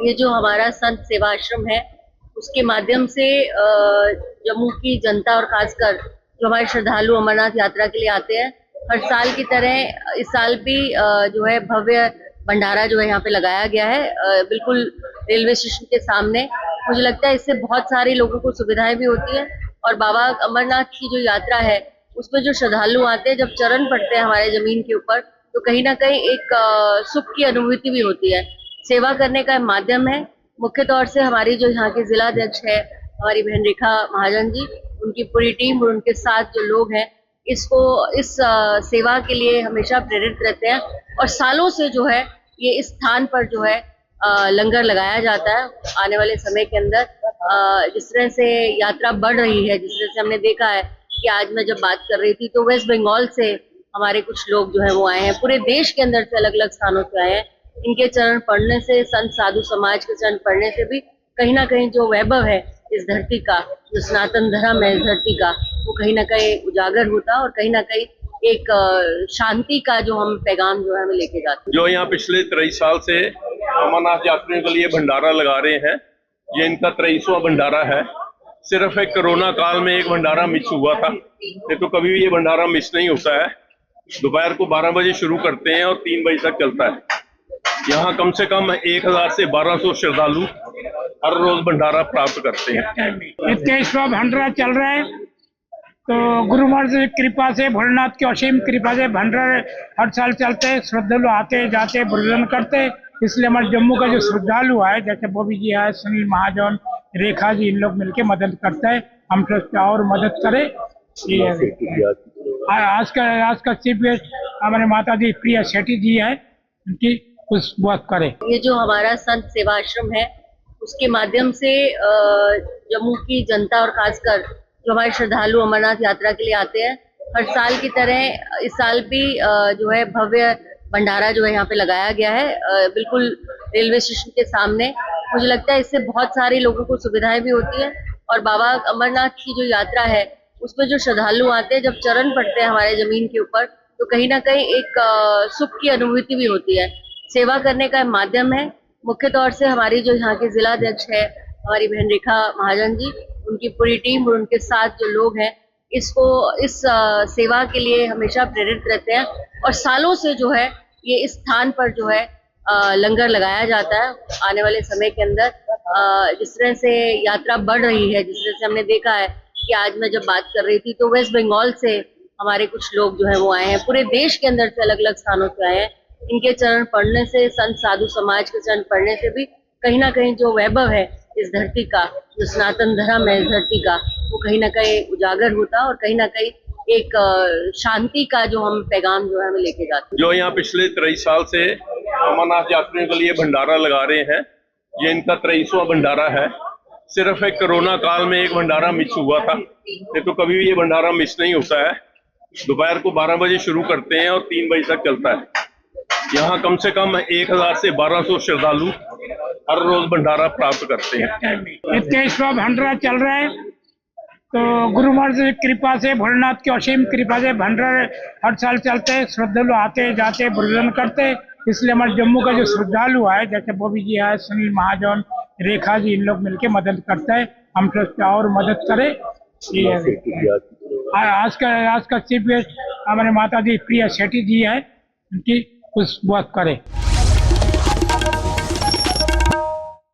ये जो हमारा संत सेवा आश्रम है उसके माध्यम से जम्मू की जनता और खासकर जो हमारे श्रद्धालु अमरनाथ यात्रा के लिए आते हैं, हर साल की तरह इस साल भी जो है भव्य भंडारा जो है यहाँ पे लगाया गया है, बिल्कुल रेलवे स्टेशन के सामने। मुझे लगता है इससे बहुत सारे लोगों को सुविधाएं भी होती है और बाबा अमरनाथ की जो यात्रा है उसमें जो श्रद्धालु आते हैं, जब चरण पड़ते हैं हमारे जमीन के ऊपर, तो कहीं ना कहीं एक सुख की अनुभूति भी होती है। सेवा करने का माध्यम है। मुख्य तौर से हमारी जो यहाँ के जिला अध्यक्ष है, हमारी बहन रेखा महाजन जी, उनकी पूरी टीम और उनके साथ जो लोग हैं इस सेवा के लिए हमेशा प्रेरित रहते हैं। और सालों से जो है ये इस स्थान पर जो है लंगर लगाया जाता है। आने वाले समय के अंदर जिस तरह से यात्रा बढ़ रही है, जिस तरह से हमने देखा है कि आज मैं जब बात कर रही थी तो वेस्ट बंगाल से हमारे कुछ लोग जो है वो आए हैं, पूरे देश के अंदर से अलग अलग स्थानों से आए हैं। इनके चरण पढ़ने से, संत साधु समाज के चरण पढ़ने से भी कहीं ना कहीं जो वैभव है इस धरती का, जो सनातन धर्म है इस धरती का, वो कहीं ना कहीं उजागर होता और कहीं ना कहीं एक शांति का जो हम पैगाम जो है हमें लेके जाते हैं। जो यहाँ पिछले 23 साल से अमरनाथ यात्रियों के लिए भंडारा लगा रहे हैं, ये इनका 23वां भंडारा है। सिर्फ एक कोरोना काल में एक भंडारा मिस हुआ था, नहीं तो कभी भी ये भंडारा मिस नहीं होता है। दोपहर को 12 बजे शुरू करते हैं और 3 बजे तक चलता है। यहाँ कम से कम 1000 से 1200 श्रद्धालु हर रोज भंडारा प्राप्त करते हैं। 21वां भंडारा चल रहा है, तो गुरु महाराज की कृपा से, भोलेनाथ की असीम कृपा से भंडारा हर साल चलते हैं। श्रद्धालु आते जाते भोजन करते, इसलिए हमारे जम्मू का जो श्रद्धालु है, जैसे बॉबी जी है, सुनील महाजन, रेखा जी, इन लोग मिलके मदद करते हैं। हम सोचते और मदद करें। आज का चीफ गेस्ट हमारे माता जी प्रिया शेट्टी जी है, उनकी कुछ बात करें। ये जो हमारा संत सेवा आश्रम है उसके माध्यम से जम्मू की जनता और खासकर जो हमारे श्रद्धालु अमरनाथ यात्रा के लिए आते हैं, हर साल की तरह इस साल भी जो है भव्य भंडारा जो है यहाँ पे लगाया गया है, बिल्कुल रेलवे स्टेशन के सामने। मुझे लगता है इससे बहुत सारे लोगों को सुविधाएं भी होती है और बाबा अमरनाथ की जो यात्रा है उसमें जो श्रद्धालु आते हैं, जब चरण पड़ते हैं हमारे जमीन के ऊपर, तो कहीं ना कहीं एक सुख की अनुभूति भी होती है। सेवा करने का माध्यम है। मुख्य तौर से हमारी जो यहाँ के जिला अध्यक्ष है, हमारी बहन रेखा महाजन जी, उनकी पूरी टीम और उनके साथ जो लोग हैं इस सेवा के लिए हमेशा प्रेरित रहते हैं। और सालों से जो है ये इस स्थान पर जो है लंगर लगाया जाता है। आने वाले समय के अंदर जिस तरह से यात्रा बढ़ रही है, जिस तरह से हमने देखा है कि आज मैं जब बात कर रही थी तो वेस्ट बंगाल से हमारे कुछ लोग जो है वो आए हैं, पूरे देश के अंदर से अलग अलग स्थानों से आए हैं। इनके चरण पढ़ने से, संत साधु समाज के चरण पढ़ने से भी कहीं ना कहीं जो वैभव है इस धरती का, जो सनातन धर्म है इस धरती का, वो कहीं ना कहीं उजागर होता और कहीं ना कहीं एक शांति का जो हम पैगाम जो है हमें लेके जाते हैं। जो यहाँ पिछले 23 साल से अमरनाथ यात्रियों के लिए भंडारा लगा रहे हैं, ये इनका 23वां भंडारा है। सिर्फ एक कोरोना काल में एक भंडारा मिस हुआ था, नहीं तो कभी भी ये भंडारा मिस नहीं होता है। दोपहर को 12 बजे शुरू करते हैं और 3 बजे तक चलता है। यहाँ कम से कम 1000 से 1200 श्रद्धालु हर रोज भंडारा प्राप्त करते हैं। 21वां भंडारा चल रहा है, तो गुरु महाराज की कृपा से, भोलेनाथ की असीम कृपा से भंडारा हर साल चलते हैं। श्रद्धालु आते जाते भोजन करते, इसलिए हमारे जम्मू का जो श्रद्धालु है, जैसे बॉबी जी है, सुनील महाजन, रेखा जी, इन लोग मिलके मदद करते हैं। हम सोचते और मदद करें। आज का चीफ गेस्ट हमारे माता जी प्रिया शेट्टी जी है, उनकी कुछ बात करें।